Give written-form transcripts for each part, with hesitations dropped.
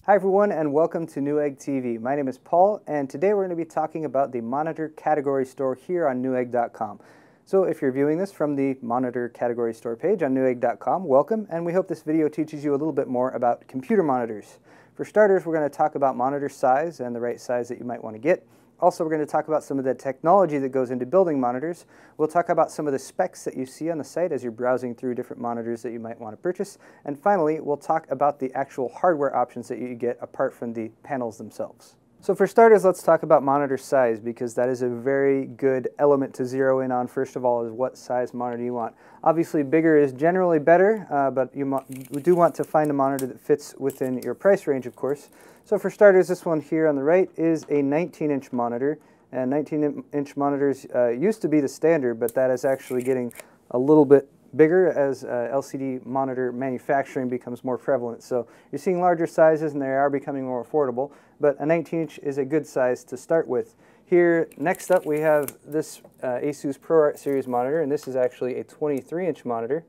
Hi everyone and welcome to Newegg TV. My name is Paul and today we're going to be talking about the monitor category store here on Newegg.com. So if you're viewing this from the monitor category store page on Newegg.com, welcome, and we hope this video teaches you a little bit more about computer monitors. For starters, we're going to talk about monitor size and the right size that you might want to get. Also, we're going to talk about some of the technology that goes into building monitors. We'll talk about some of the specs that you see on the site as you're browsing through different monitors that you might want to purchase. And finally, we'll talk about the actual hardware options that you get apart from the panels themselves. So for starters, let's talk about monitor size, because that is a very good element to zero in on. First of all, is what size monitor you want. Obviously, bigger is generally better, but you do want to find a monitor that fits within your price range, of course. So for starters, this one here on the right is a 19-inch monitor, and 19-inch monitors used to be the standard, but that is actually getting a little bit bigger as LCD monitor manufacturing becomes more prevalent. So you're seeing larger sizes and they are becoming more affordable, but a 19-inch is a good size to start with. Here, next up, we have this Asus ProArt series monitor, and this is actually a 23-inch monitor.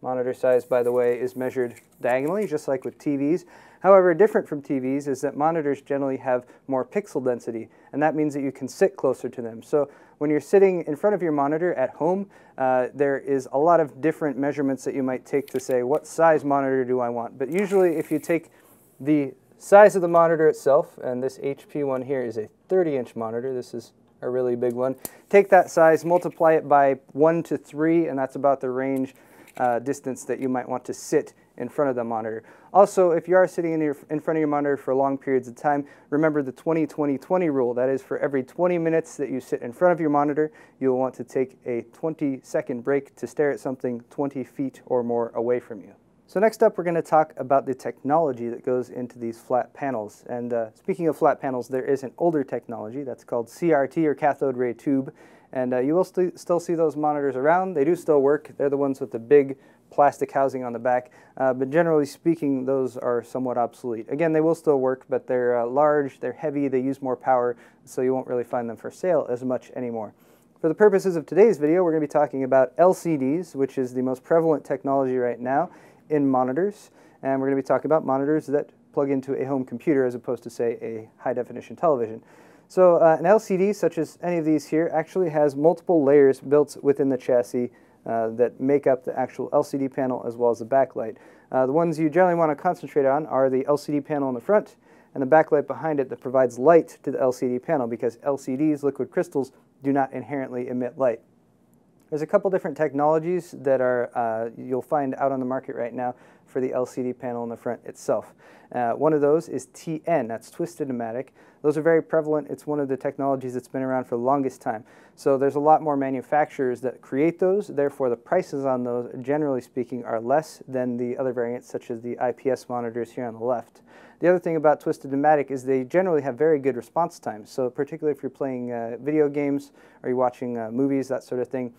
Monitor size, by the way, is measured diagonally, just like with TVs. However, different from TVs is that monitors generally have more pixel density, and that means that you can sit closer to them. So when you're sitting in front of your monitor at home, there is a lot of different measurements that you might take to say, what size monitor do I want? But usually if you take the size of the monitor itself, and this HP one here is a 30-inch monitor, this is a really big one, take that size, multiply it by 1 to 3, and that's about the range distance that you might want to sit in front of the monitor. Also, if you are sitting in front of your monitor for long periods of time, remember the 20-20-20 rule. That is, for every 20 minutes that you sit in front of your monitor, you'll want to take a 20-second break to stare at something 20 feet or more away from you. So next up, we're going to talk about the technology that goes into these flat panels. And speaking of flat panels, there is an older technology that's called CRT, or cathode ray tube. And you will still see those monitors around. They do still work. They're the ones with the big plastic housing on the back. But generally speaking, those are somewhat obsolete. Again, they will still work, but they're large, they're heavy, they use more power, so you won't really find them for sale as much anymore. For the purposes of today's video, we're going to be talking about LCDs, which is the most prevalent technology right now in monitors. And we're going to be talking about monitors that plug into a home computer as opposed to, say, a high-definition television. So an LCD, such as any of these here, actually has multiple layers built within the chassis that make up the actual LCD panel as well as the backlight. The ones you generally want to concentrate on are the LCD panel in the front and the backlight behind it that provides light to the LCD panel, because LCDs, liquid crystals, do not inherently emit light. There's a couple different technologies that are you'll find out on the market right now for the LCD panel in the front itself. One of those is TN, that's twisted pneumatic. Those are very prevalent. It's one of the technologies that's been around for the longest time. So there's a lot more manufacturers that create those, therefore the prices on those, generally speaking, are less than the other variants, such as the IPS monitors here on the left. The other thing about twisted pneumatic is they generally have very good response times. So particularly if you're playing video games or you're watching movies, that sort of thing,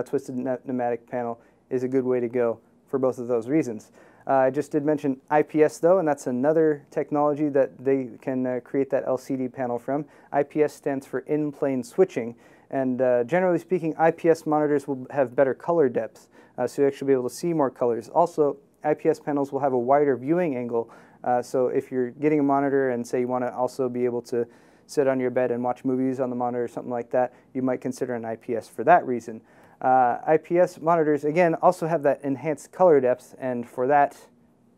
twisted pneumatic panel is a good way to go for both of those reasons. I just did mention IPS though, and that's another technology that they can create that LCD panel from. IPS stands for in-plane switching, and generally speaking, IPS monitors will have better color depth, so you actually be able to see more colors. Also, IPS panels will have a wider viewing angle, so if you're getting a monitor and say you want to also be able to sit on your bed and watch movies on the monitor or something like that, you might consider an IPS for that reason. IPS monitors, again, also have that enhanced color depth, and for that,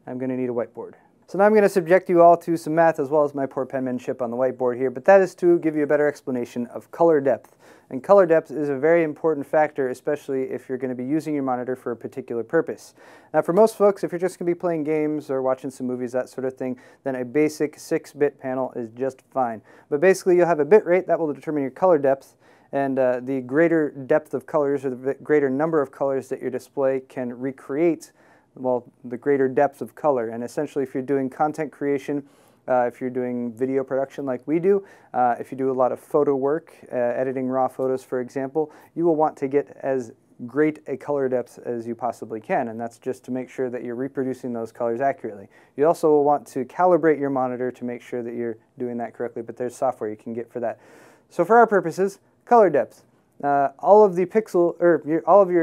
I'm going to need a whiteboard. So now I'm going to subject you all to some math as well as my poor penmanship on the whiteboard here, but that is to give you a better explanation of color depth. And color depth is a very important factor, especially if you're going to be using your monitor for a particular purpose. Now for most folks, if you're just going to be playing games or watching some movies, that sort of thing, then a basic 6-bit panel is just fine. But basically you'll have a bit rate that will determine your color depth, and the greater depth of colors, or the greater number of colors that your display can recreate, well, the greater depth of color. And essentially, if you're doing content creation, if you're doing video production like we do, if you do a lot of photo work, editing raw photos, for example, you will want to get as great a color depth as you possibly can, and that's just to make sure that you're reproducing those colors accurately. You also will want to calibrate your monitor to make sure that you're doing that correctly, but there's software you can get for that. So for our purposes, color depth. All of your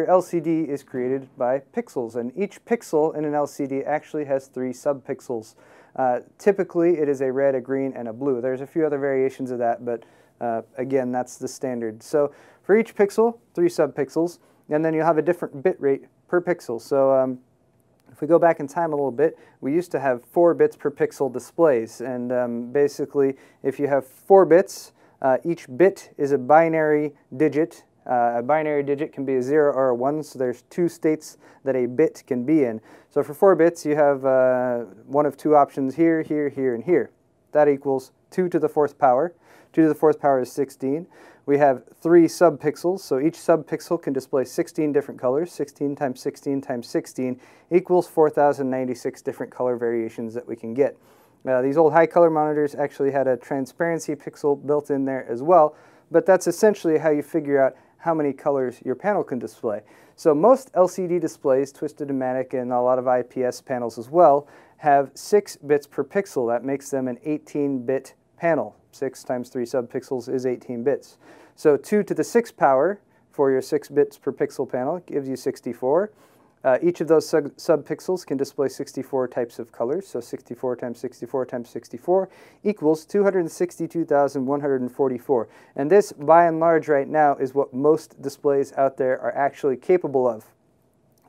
LCD is created by pixels, and each pixel in an LCD actually has 3 subpixels. Typically, it is a red, a green, and a blue. There's a few other variations of that, but again, that's the standard. So for each pixel, 3 subpixels, and then you'll have a different bit rate per pixel. So if we go back in time a little bit, we used to have 4 bits per pixel displays, and basically, if you have 4 bits, each bit is a binary digit. A binary digit can be a 0 or a 1, so there's 2 states that a bit can be in. So for 4 bits, you have one of 2 options here, here, here, and here. That equals 2 to the 4th power. 2 to the 4th power is 16. We have 3 subpixels, so each subpixel can display 16 different colors. 16 times 16 times 16 equals 4,096 different color variations that we can get. These old high color monitors actually had a transparency pixel built in there as well, but that's essentially how you figure out how many colors your panel can display. So most LCD displays, Twistod-O-Matic, and a lot of IPS panels as well, have 6 bits per pixel. That makes them an 18-bit panel. 6 times 3 subpixels is 18 bits. So 2 to the 6th power for your 6 bits per pixel panel gives you 64. Each of those subpixels can display 64 types of colors, so 64 times 64 times 64 equals 262,144. And this, by and large right now, is what most displays out there are actually capable of.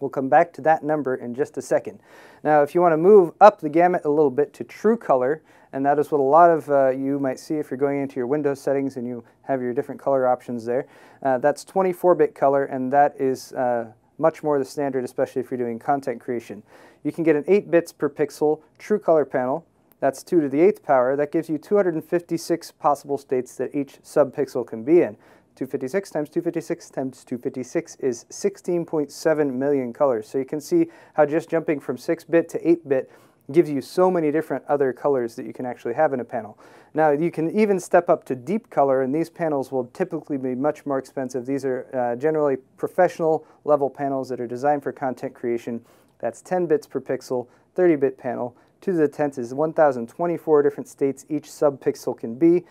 We'll come back to that number in just a second. Now, if you want to move up the gamut a little bit to true color, and that is what a lot of you might see if you're going into your Windows settings and you have your different color options there, that's 24-bit color, and that is much more the standard, especially if you're doing content creation. You can get an 8 bits per pixel true color panel. That's 2 to the 8th power. That gives you 256 possible states that each subpixel can be in. 256 times 256 times 256 is 16.7 million colors. So you can see how just jumping from 6-bit to 8-bit gives you so many different other colors that you can actually have in a panel. Now, you can even step up to deep color, and these panels will typically be much more expensive. These are generally professional level panels that are designed for content creation. That's 10 bits per pixel, 30-bit panel. 2 to the 10th is 1,024 different states each subpixel can be.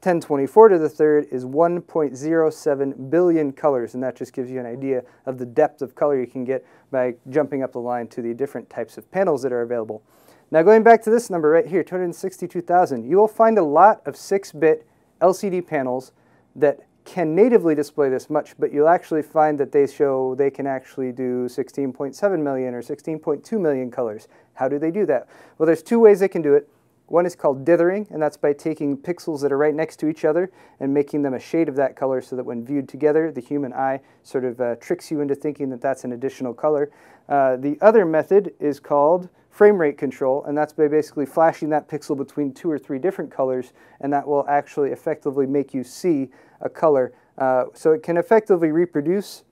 1024 to the 3rd is 1.07 billion colors, and that just gives you an idea of the depth of color you can get by jumping up the line to the different types of panels that are available. Now, going back to this number right here, 262,000, you will find a lot of 6-bit LCD panels that can natively display this much, but you'll actually find that they show they can actually do 16.7 million or 16.2 million colors. How do they do that? Well, there's 2 ways they can do it. One is called dithering, and that's by taking pixels that are right next to each other and making them a shade of that color so that when viewed together, the human eye sort of tricks you into thinking that that's an additional color. The other method is called frame rate control, and that's by basically flashing that pixel between 2 or 3 different colors, and that will actually effectively make you see a color. So it can effectively reproduce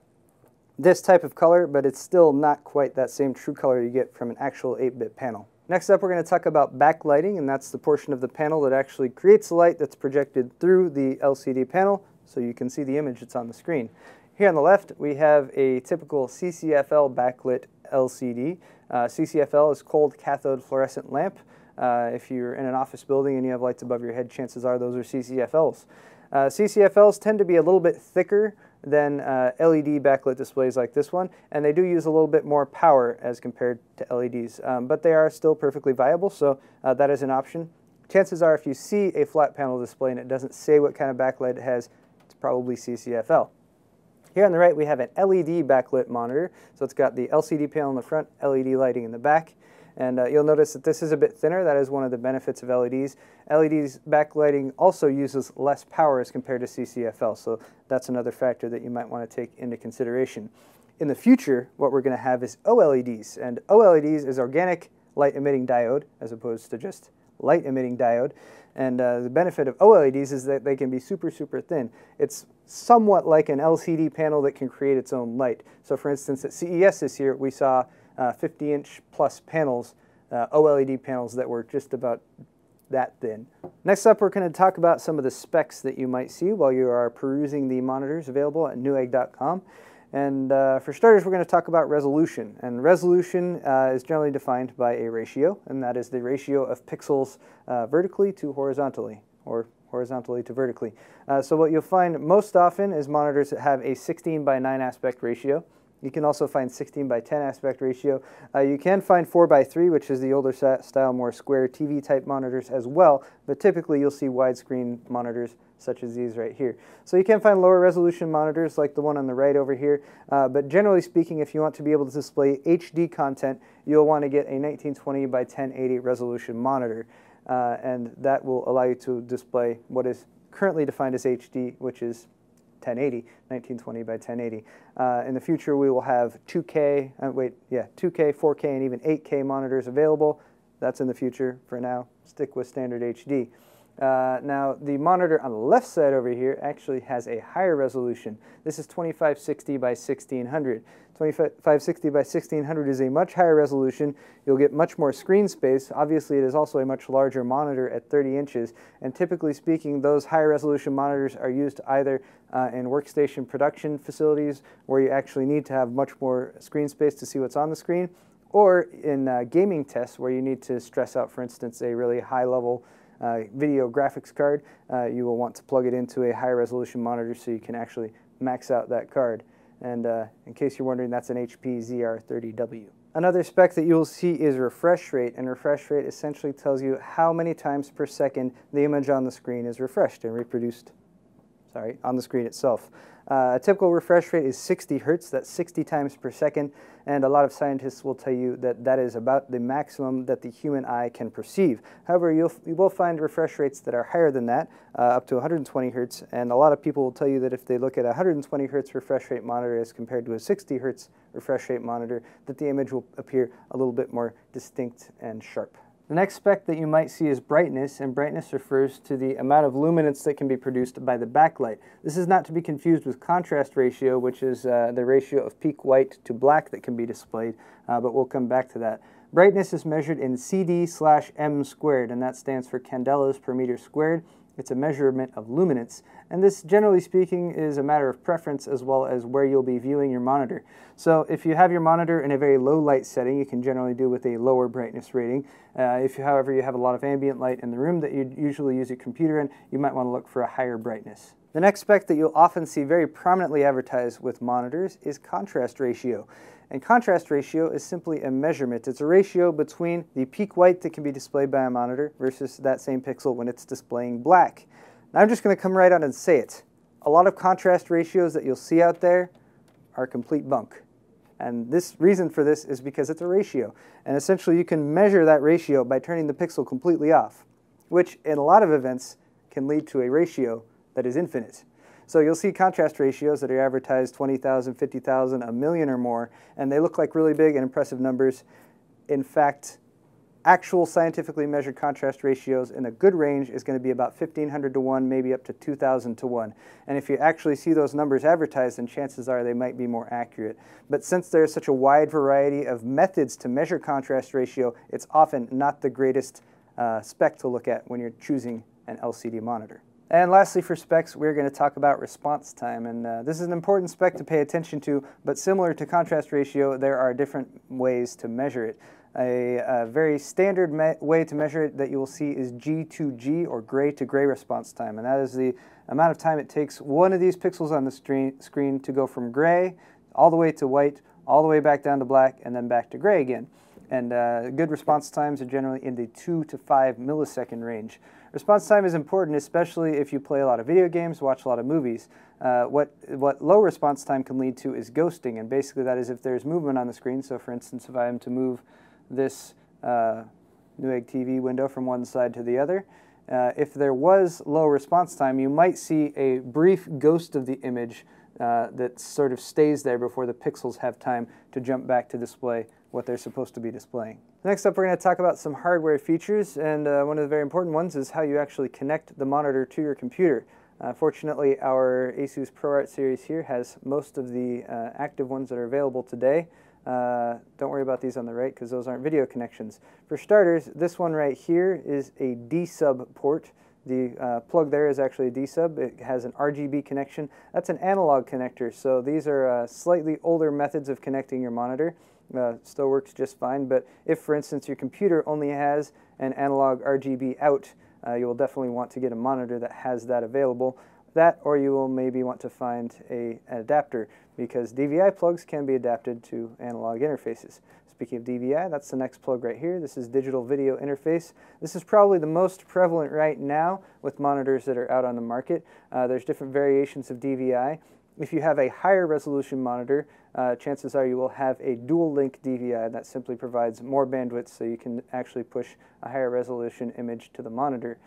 this type of color, but it's still not quite that same true color you get from an actual 8-bit panel. Next up, we're going to talk about backlighting, and that's the portion of the panel that actually creates the light that's projected through the LCD panel, so you can see the image that's on the screen. Here on the left, we have a typical CCFL backlit LCD. CCFL is cold cathode fluorescent lamp. If you're in an office building and you have lights above your head, chances are those are CCFLs. CCFLs tend to be a little bit thicker than LED backlit displays like this one, and they do use a little bit more power as compared to LEDs, but they are still perfectly viable, so that is an option. Chances are if you see a flat panel display and it doesn't say what kind of backlight it has, it's probably CCFL. Here on the right we have an LED backlit monitor, so it's got the LCD panel in the front, LED lighting in the back. And you'll notice that this is a bit thinner. That is one of the benefits of LEDs. LEDs backlighting also uses less power as compared to CCFL, so that's another factor that you might want to take into consideration. In the future, what we're going to have is OLEDs, and OLEDs is organic light emitting diode as opposed to just light emitting diode. And the benefit of OLEDs is that they can be super, super thin. It's somewhat like an LCD panel that can create its own light. So for instance, at CES this year, we saw 50-inch plus panels, OLED panels that were just about that thin. Next up, we're going to talk about some of the specs that you might see while you are perusing the monitors available at Newegg.com. And for starters, we're going to talk about resolution. And resolution is generally defined by a ratio, and that is the ratio of pixels vertically to horizontally, or horizontally to vertically. So what you'll find most often is monitors that have a 16:9 aspect ratio. You can also find 16:10 aspect ratio. You can find 4:3, which is the older style, more square TV type monitors as well, but typically you'll see widescreen monitors such as these right here. So you can find lower resolution monitors like the one on the right over here, but generally speaking, if you want to be able to display HD content, you'll want to get a 1920x1080 resolution monitor, and that will allow you to display what is currently defined as HD, which is 1080, 1920x1080. In the future, we will have 2K, 2K, 4K, and even 8K monitors available. That's in the future. For now, stick with standard HD. Now, the monitor on the left side over here actually has a higher resolution. This is 2560x1600. 2560x1600 is a much higher resolution. You'll get much more screen space. Obviously, it is also a much larger monitor at 30 inches. And typically speaking, those higher resolution monitors are used either in workstation production facilities where you actually need to have much more screen space to see what's on the screen, or in gaming tests where you need to stress out, for instance, a really high-level video graphics card. You will want to plug it into a high resolution monitor so you can actually max out that card. And in case you're wondering, that's an HP ZR30W. Another spec that you'll see is refresh rate, and refresh rate essentially tells you how many times per second the image on the screen is refreshed and reproduced, on the screen itself. A typical refresh rate is 60 Hertz, that's 60 times per second, and a lot of scientists will tell you that that is about the maximum that the human eye can perceive. However, you will find refresh rates that are higher than that, up to 120 Hertz, and a lot of people will tell you that if they look at a 120 Hertz refresh rate monitor as compared to a 60 Hertz refresh rate monitor, that the image will appear a little bit more distinct and sharp. The next spec that you might see is brightness, and brightness refers to the amount of luminance that can be produced by the backlight. This is not to be confused with contrast ratio, which is the ratio of peak white to black that can be displayed, but we'll come back to that. Brightness is measured in CD/M squared, and that stands for candelas per meter squared. It's a measurement of luminance, and this, generally speaking, is a matter of preference as well as where you'll be viewing your monitor. So if you have your monitor in a very low light setting, you can generally do with a lower brightness rating. However, you have a lot of ambient light in the room that you usually use your computer in, you might want to look for a higher brightness. The next spec that you'll often see very prominently advertised with monitors is contrast ratio. And contrast ratio is simply a measurement. It's a ratio between the peak white that can be displayed by a monitor versus that same pixel when it's displaying black. Now I'm just going to come right out and say it. A lot of contrast ratios that you'll see out there are complete bunk. And this reason for this is because it's a ratio. And essentially you can measure that ratio by turning the pixel completely off, which in a lot of events can lead to a ratio that is infinite. So you'll see contrast ratios that are advertised 20,000, 50,000, a million or more, and they look like really big and impressive numbers. In fact, actual scientifically measured contrast ratios in a good range is going to be about 1,500 to 1, maybe up to 2,000 to 1. And if you actually see those numbers advertised, then chances are they might be more accurate. But since there's such a wide variety of methods to measure contrast ratio, it's often not the greatest spec to look at when you're choosing an LCD monitor. And lastly, for specs, we're going to talk about response time. And this is an important spec to pay attention to, but similar to contrast ratio, there are different ways to measure it. A very standard way to measure it that you will see is G2G, or gray to gray response time. And that is the amount of time it takes one of these pixels on the screen to go from gray all the way to white, all the way back down to black, and then back to gray again. And good response times are generally in the 2 to 5 millisecond range. Response time is important, especially if you play a lot of video games, watch a lot of movies. What low response time can lead to is ghosting, and basically that is if there's movement on the screen. So for instance, if I am to move this Newegg TV window from one side to the other, if there was low response time, you might see a brief ghost of the image that sort of stays there before the pixels have time to jump back to display what they're supposed to be displaying. Next up, we're going to talk about some hardware features, and one of the very important ones is how you actually connect the monitor to your computer. Fortunately, our Asus ProArt series here has most of the active ones that are available today. Don't worry about these on the right because those aren't video connections. For starters, this one right here is a D-sub port. The plug there is actually a D-sub. It has an RGB connection. That's an analog connector, so these are slightly older methods of connecting your monitor. Still works just fine, but if, for instance, your computer only has an analog RGB out, you will definitely want to get a monitor that has that available. That, or you will maybe want to find an adapter, because DVI plugs can be adapted to analog interfaces. Speaking of DVI, that's the next plug right here. This is digital video interface. This is probably the most prevalent right now with monitors that are out on the market. There's different variations of DVI. If you have a higher resolution monitor, chances are you will have a dual link DVI that simply provides more bandwidth so you can actually push a higher resolution image to the monitor.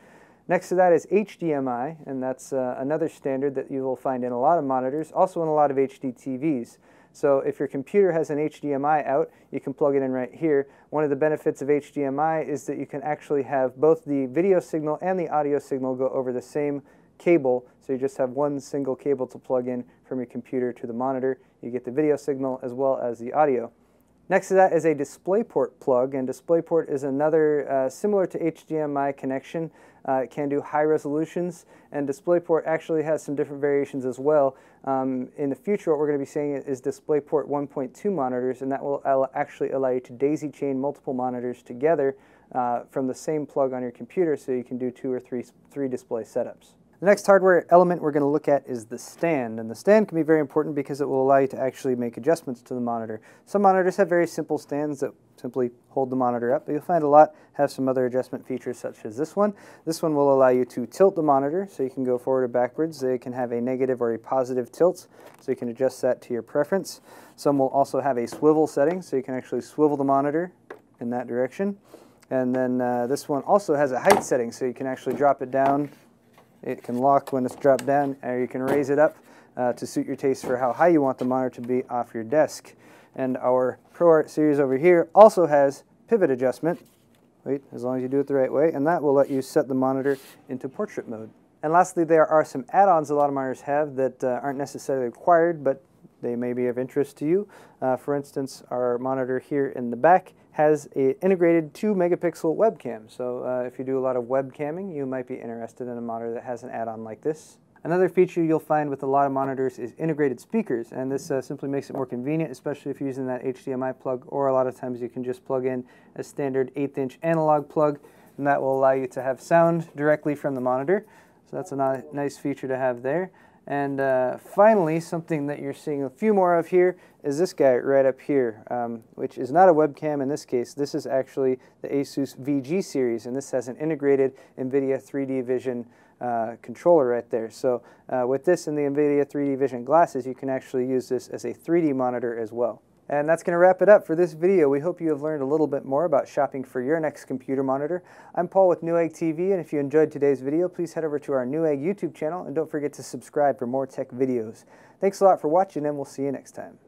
Next to that is HDMI, and that's another standard that you will find in a lot of monitors, also in a lot of HD TVs. So if your computer has an HDMI out, you can plug it in right here. One of the benefits of HDMI is that you can actually have both the video signal and the audio signal go over the same cable, so you just have one single cable to plug in from your computer to the monitor. You get the video signal as well as the audio. Next to that is a DisplayPort plug, and DisplayPort is another similar to HDMI connection. It can do high resolutions, and DisplayPort actually has some different variations as well. In the future, what we're going to be seeing is DisplayPort 1.2 monitors, and that will actually allow you to daisy chain multiple monitors together from the same plug on your computer, so you can do 2 or 3 display setups. The next hardware element we're going to look at is the stand, and the stand can be very important because it will allow you to actually make adjustments to the monitor. Some monitors have very simple stands that simply hold the monitor up, but you'll find a lot have some other adjustment features such as this one. This one will allow you to tilt the monitor, so you can go forward or backwards. They can have a negative or a positive tilt, so you can adjust that to your preference. Some will also have a swivel setting, so you can actually swivel the monitor in that direction. And then this one also has a height setting, so you can actually drop it down. It can lock when it's dropped down, or you can raise it up to suit your taste for how high you want the monitor to be off your desk. And our ProArt series over here also has pivot adjustment. Wait, as long as you do it the right way, and that will let you set the monitor into portrait mode. And lastly, there are some add-ons a lot of monitors have that aren't necessarily required, but they may be of interest to you. For instance, our monitor here in the back has an integrated 2 megapixel webcam. So if you do a lot of webcamming, you might be interested in a monitor that has an add-on like this. Another feature you'll find with a lot of monitors is integrated speakers, and this simply makes it more convenient, especially if you're using that HDMI plug, or a lot of times you can just plug in a standard 1/8" analog plug, and that will allow you to have sound directly from the monitor. So that's a nice feature to have there. And finally, something that you're seeing a few more of here is this guy right up here, which is not a webcam in this case. This is actually the Asus VG series, and this has an integrated NVIDIA 3D Vision controller right there. So with this and the NVIDIA 3D Vision glasses, you can actually use this as a 3D monitor as well. And that's going to wrap it up for this video. We hope you have learned a little bit more about shopping for your next computer monitor. I'm Paul with Newegg TV, and if you enjoyed today's video, please head over to our Newegg YouTube channel, and don't forget to subscribe for more tech videos. Thanks a lot for watching, and we'll see you next time.